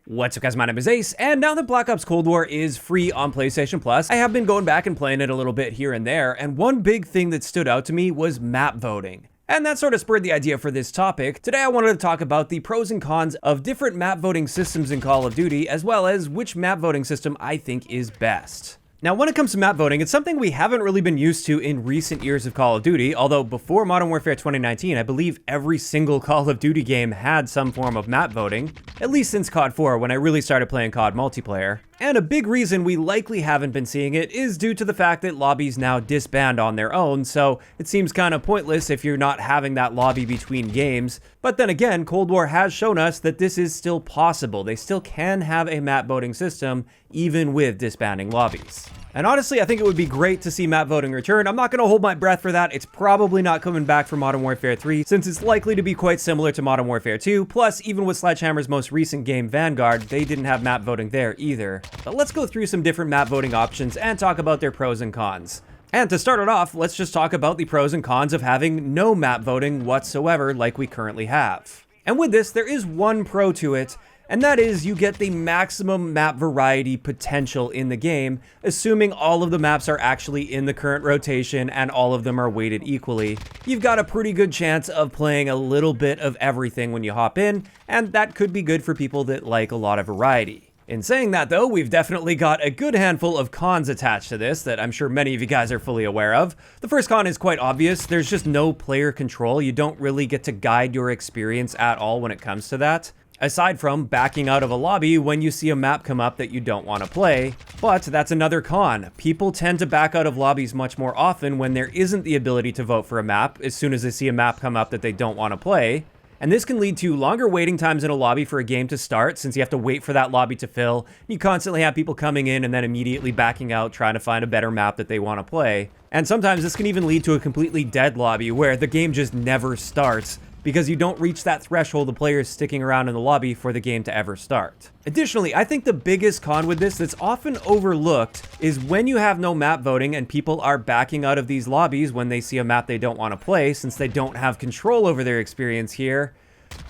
What's up guys, my name is Ace, and now that Black Ops Cold War is free on PlayStation Plus, I have been going back and playing it a little bit here and there, and one big thing that stood out to me was map voting. And that sort of spurred the idea for this topic. Today I wanted to talk about the pros and cons of different map voting systems in Call of Duty, as well as which map voting system I think is best. Now, when it comes to map voting, it's something we haven't really been used to in recent years of Call of Duty, although before Modern Warfare 2019, I believe every single Call of Duty game had some form of map voting, at least since COD 4 when I really started playing COD multiplayer. And a big reason we likely haven't been seeing it is due to the fact that lobbies now disband on their own, so it seems kind of pointless if you're not having that lobby between games. But then again, Cold War has shown us that this is still possible. They still can have a map voting system, even with disbanding lobbies. And honestly, I think it would be great to see map voting return. I'm not going to hold my breath for that. It's probably not coming back for Modern Warfare 3, since it's likely to be quite similar to Modern Warfare 2. Plus, even with Sledgehammer's most recent game, Vanguard, they didn't have map voting there either. But let's go through some different map voting options and talk about their pros and cons. And to start it off, let's just talk about the pros and cons of having no map voting whatsoever like we currently have. And with this, there is one pro to it, and that is you get the maximum map variety potential in the game, assuming all of the maps are actually in the current rotation and all of them are weighted equally. You've got a pretty good chance of playing a little bit of everything when you hop in, and that could be good for people that like a lot of variety. In saying that though, we've definitely got a good handful of cons attached to this that I'm sure many of you guys are fully aware of. The first con is quite obvious. There's just no player control. You don't really get to guide your experience at all when it comes to that, aside from backing out of a lobby when you see a map come up that you don't want to play. But that's another con. People tend to back out of lobbies much more often when there isn't the ability to vote for a map as soon as they see a map come up that they don't want to play. And this can lead to longer waiting times in a lobby for a game to start, since you have to wait for that lobby to fill. You constantly have people coming in and then immediately backing out, trying to find a better map that they want to play. And sometimes this can even lead to a completely dead lobby where the game just never starts, because you don't reach that threshold of players sticking around in the lobby for the game to ever start. Additionally, I think the biggest con with this that's often overlooked is when you have no map voting and people are backing out of these lobbies when they see a map they don't want to play, since they don't have control over their experience here.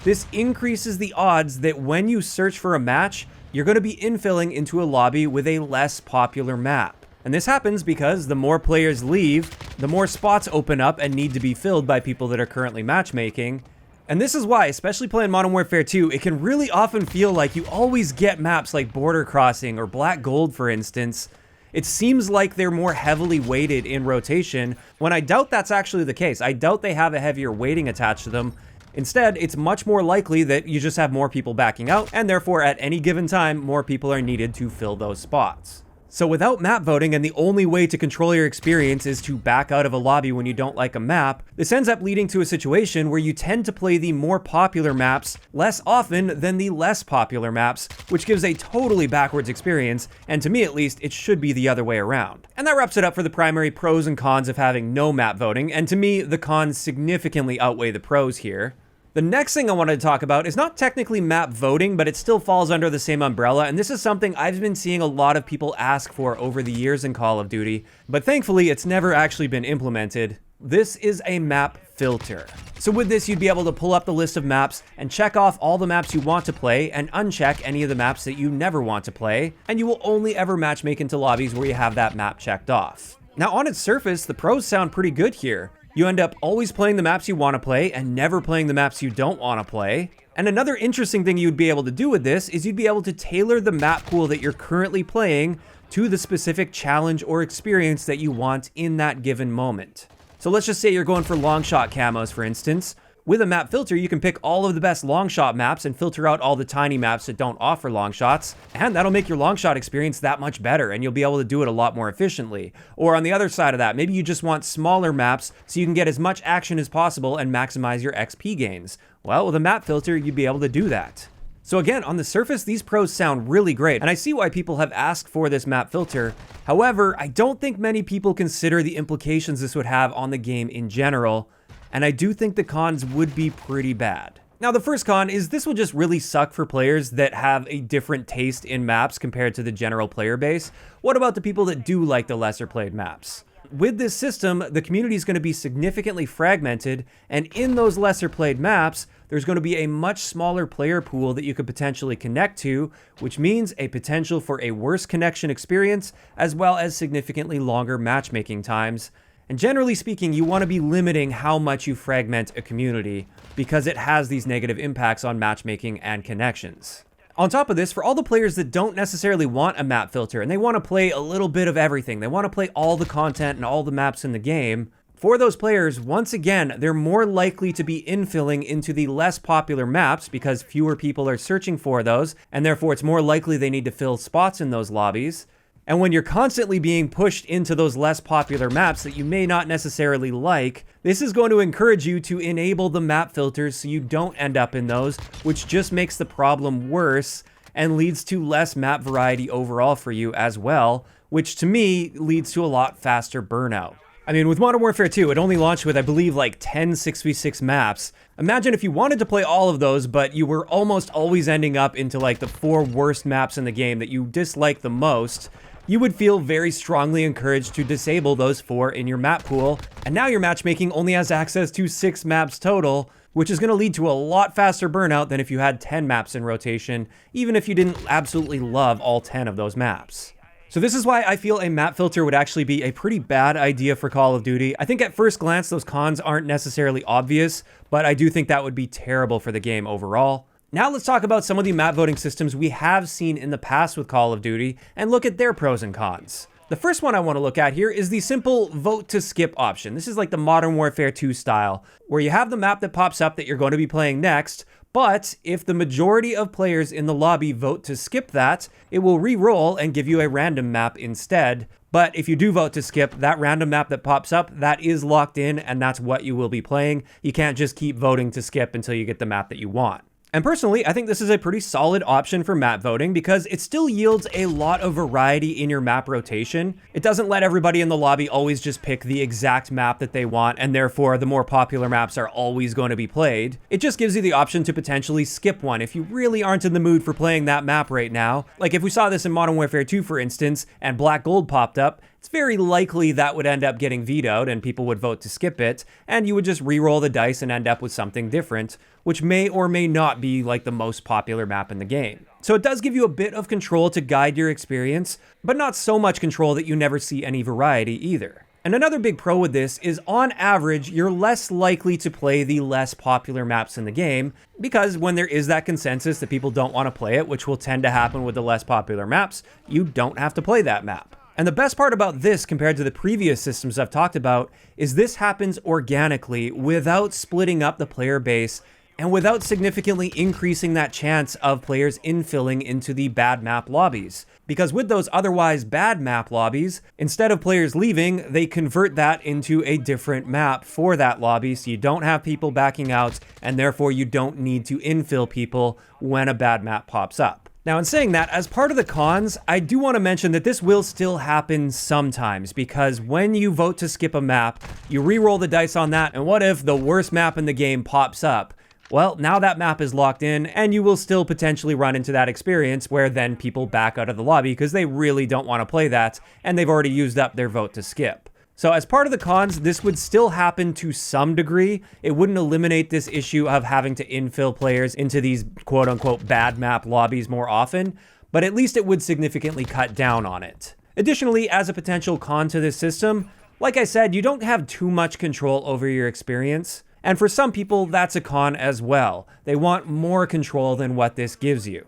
This increases the odds that when you search for a match, you're going to be infilling into a lobby with a less popular map. And this happens because the more players leave, the more spots open up and need to be filled by people that are currently matchmaking. And this is why, especially playing Modern Warfare 2, it can really often feel like you always get maps like Border Crossing or Black Gold, for instance. It seems like they're more heavily weighted in rotation, when I doubt that's actually the case. I doubt they have a heavier weighting attached to them. Instead, it's much more likely that you just have more people backing out, and therefore at any given time, more people are needed to fill those spots. So without map voting, and the only way to control your experience is to back out of a lobby when you don't like a map, this ends up leading to a situation where you tend to play the more popular maps less often than the less popular maps, which gives a totally backwards experience, and to me at least, it should be the other way around. And that wraps it up for the primary pros and cons of having no map voting, and to me, the cons significantly outweigh the pros here. The next thing I wanted to talk about is not technically map voting, but it still falls under the same umbrella, and this is something I've been seeing a lot of people ask for over the years in Call of Duty, but thankfully it's never actually been implemented. This is a map filter. So with this, you'd be able to pull up the list of maps and check off all the maps you want to play and uncheck any of the maps that you never want to play, and you will only ever matchmake into lobbies where you have that map checked off. Now on its surface, the pros sound pretty good here. You end up always playing the maps you want to play and never playing the maps you don't want to play. And another interesting thing you'd be able to do with this is you'd be able to tailor the map pool that you're currently playing to the specific challenge or experience that you want in that given moment. So let's just say you're going for long shot camos, for instance. With a map filter, you can pick all of the best long shot maps and filter out all the tiny maps that don't offer long shots, and that'll make your long shot experience that much better, and you'll be able to do it a lot more efficiently. Or on the other side of that, maybe you just want smaller maps so you can get as much action as possible and maximize your XP gains. Well, with a map filter, you'd be able to do that. So again, on the surface, these pros sound really great, and I see why people have asked for this map filter. However, I don't think many people consider the implications this would have on the game in general, and I do think the cons would be pretty bad. Now, the first con is this will just really suck for players that have a different taste in maps compared to the general player base. What about the people that do like the lesser played maps? with this system, the community is going to be significantly fragmented, and in those lesser played maps, there's going to be a much smaller player pool that you could potentially connect to, which means a potential for a worse connection experience, as well as significantly longer matchmaking times. And generally speaking, you want to be limiting how much you fragment a community, because it has these negative impacts on matchmaking and connections. On top of this, for all the players that don't necessarily want a map filter and they want to play a little bit of everything, they want to play all the content and all the maps in the game, for those players, once again, they're more likely to be infilling into the less popular maps because fewer people are searching for those, and therefore it's more likely they need to fill spots in those lobbies. And when you're constantly being pushed into those less popular maps that you may not necessarily like, this is going to encourage you to enable the map filters so you don't end up in those, which just makes the problem worse and leads to less map variety overall for you as well, which to me leads to a lot faster burnout. I mean, with Modern Warfare 2, it only launched with, I believe, like 10 6v6 maps. Imagine if you wanted to play all of those, but you were almost always ending up into like the 4 worst maps in the game that you dislike the most. You would feel very strongly encouraged to disable those 4 in your map pool, and now your matchmaking only has access to 6 maps total, which is going to lead to a lot faster burnout than if you had 10 maps in rotation, even if you didn't absolutely love all 10 of those maps. So this is why I feel a map filter would actually be a pretty bad idea for Call of Duty. I think at first glance those cons aren't necessarily obvious, but I do think that would be terrible for the game overall. Now let's talk about some of the map voting systems we have seen in the past with Call of Duty and look at their pros and cons. The first one I want to look at here is the simple vote to skip option. This is like the Modern Warfare 2 style, where you have the map that pops up that you're going to be playing next, but if the majority of players in the lobby vote to skip that, it will re-roll and give you a random map instead. But if you do vote to skip, that random map that pops up, that is locked in and that's what you will be playing. You can't just keep voting to skip until you get the map that you want. And personally, I think this is a pretty solid option for map voting because it still yields a lot of variety in your map rotation. It doesn't let everybody in the lobby always just pick the exact map that they want, and therefore the more popular maps are always going to be played. It just gives you the option to potentially skip one if you really aren't in the mood for playing that map right now. Like if we saw this in Modern Warfare 2, for instance, and Black Gold popped up, it's very likely that would end up getting vetoed and people would vote to skip it, and you would just re-roll the dice and end up with something different, which may or may not be like the most popular map in the game. So it does give you a bit of control to guide your experience, but not so much control that you never see any variety either. And another big pro with this is on average, you're less likely to play the less popular maps in the game, because when there is that consensus that people don't want to play it, which will tend to happen with the less popular maps, you don't have to play that map. And the best part about this compared to the previous systems I've talked about is this happens organically without splitting up the player base and without significantly increasing that chance of players infilling into the bad map lobbies. Because with those otherwise bad map lobbies, instead of players leaving, they convert that into a different map for that lobby, so you don't have people backing out, and therefore you don't need to infill people when a bad map pops up. Now, in saying that, as part of the cons, I do want to mention that this will still happen sometimes, because when you vote to skip a map, you re-roll the dice on that, and what if the worst map in the game pops up? Well, now that map is locked in, and you will still potentially run into that experience where then people back out of the lobby because they really don't want to play that, and they've already used up their vote to skip. So as part of the cons, this would still happen to some degree. It wouldn't eliminate this issue of having to infill players into these quote-unquote bad map lobbies more often, but at least it would significantly cut down on it. Additionally, as a potential con to this system, like I said, you don't have too much control over your experience. And for some people, that's a con as well. They want more control than what this gives you.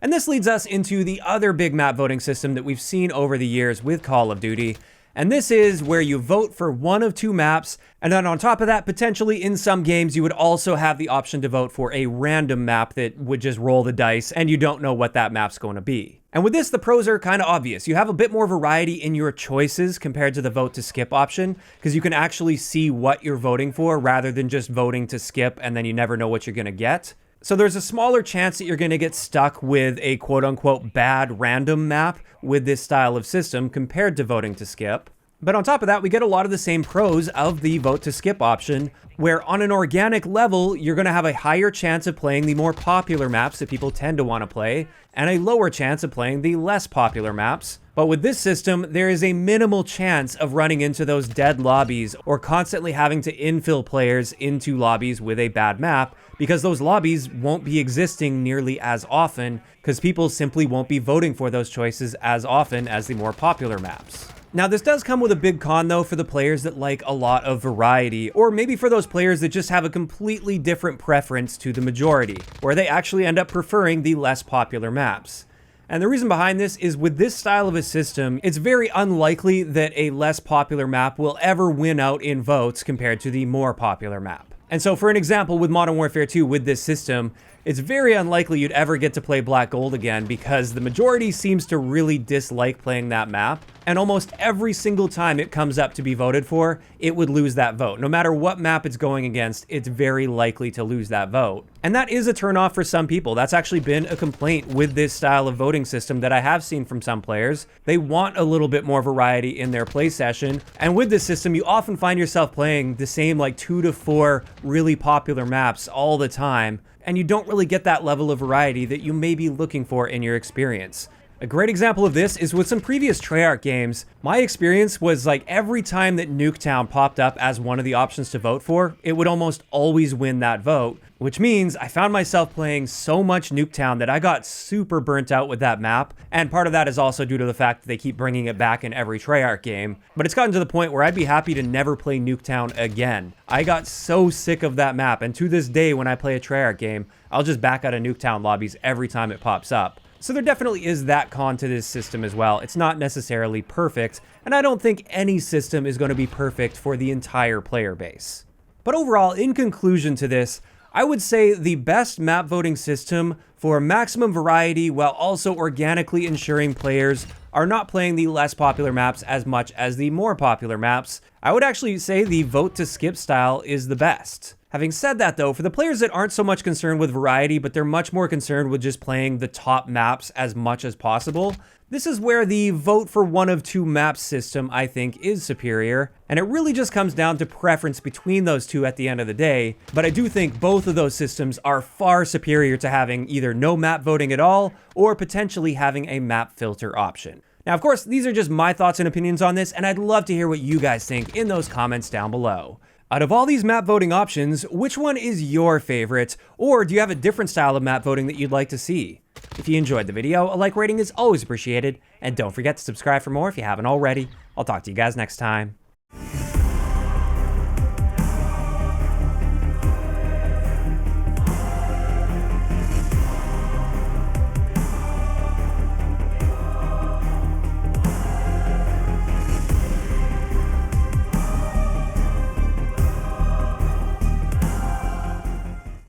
And this leads us into the other big map voting system that we've seen over the years with Call of Duty. And this is where you vote for one of 2 maps, and then on top of that, potentially in some games, you would also have the option to vote for a random map that would just roll the dice, and you don't know what that map's going to be. And with this, the pros are kind of obvious. You have a bit more variety in your choices compared to the vote to skip option, because you can actually see what you're voting for rather than just voting to skip and then you never know what you're going to get. So there's a smaller chance that you're going to get stuck with a quote-unquote bad random map with this style of system compared to voting to skip. But on top of that, we get a lot of the same pros of the vote to skip option, where on an organic level, you're going to have a higher chance of playing the more popular maps that people tend to want to play, and a lower chance of playing the less popular maps. But with this system, there is a minimal chance of running into those dead lobbies or constantly having to infill players into lobbies with a bad map, because those lobbies won't be existing nearly as often, because people simply won't be voting for those choices as often as the more popular maps. Now, this does come with a big con, though, for the players that like a lot of variety, or maybe for those players that just have a completely different preference to the majority, where they actually end up preferring the less popular maps. And the reason behind this is with this style of a system, it's very unlikely that a less popular map will ever win out in votes compared to the more popular map. And so for an example, with Modern Warfare 2 with this system, it's very unlikely you'd ever get to play Black Gold again because the majority seems to really dislike playing that map. And almost every single time it comes up to be voted for, it would lose that vote. No matter what map it's going against, it's very likely to lose that vote. And that is a turnoff for some people. That's actually been a complaint with this style of voting system that I have seen from some players. They want a little bit more variety in their play session. And with this system, you often find yourself playing the same like 2 to 4 really popular maps all the time. And you don't really get that level of variety that you may be looking for in your experience. A great example of this is with some previous Treyarch games. My experience was like every time that Nuketown popped up as one of the options to vote for, it would almost always win that vote, which means I found myself playing so much Nuketown that I got super burnt out with that map. And part of that is also due to the fact that they keep bringing it back in every Treyarch game. But it's gotten to the point where I'd be happy to never play Nuketown again. I got so sick of that map, and to this day when I play a Treyarch game, I'll just back out of Nuketown lobbies every time it pops up. So there definitely is that con to this system as well. It's not necessarily perfect, and I don't think any system is going to be perfect for the entire player base. But overall, in conclusion to this, I would say the best map voting system for maximum variety while also organically ensuring players are not playing the less popular maps as much as the more popular maps. I would actually say the vote to skip style is the best. Having said that though, for the players that aren't so much concerned with variety, but they're much more concerned with just playing the top maps as much as possible, this is where the vote for one of two maps system, I think, is superior. And it really just comes down to preference between those two at the end of the day. But I do think both of those systems are far superior to having either no map voting at all, or potentially having a map filter option. Now, of course, these are just my thoughts and opinions on this, and I'd love to hear what you guys think in those comments down below. Out of all these map voting options, which one is your favorite? Or do you have a different style of map voting that you'd like to see? If you enjoyed the video, a like rating is always appreciated, and don't forget to subscribe for more if you haven't already. I'll talk to you guys next time.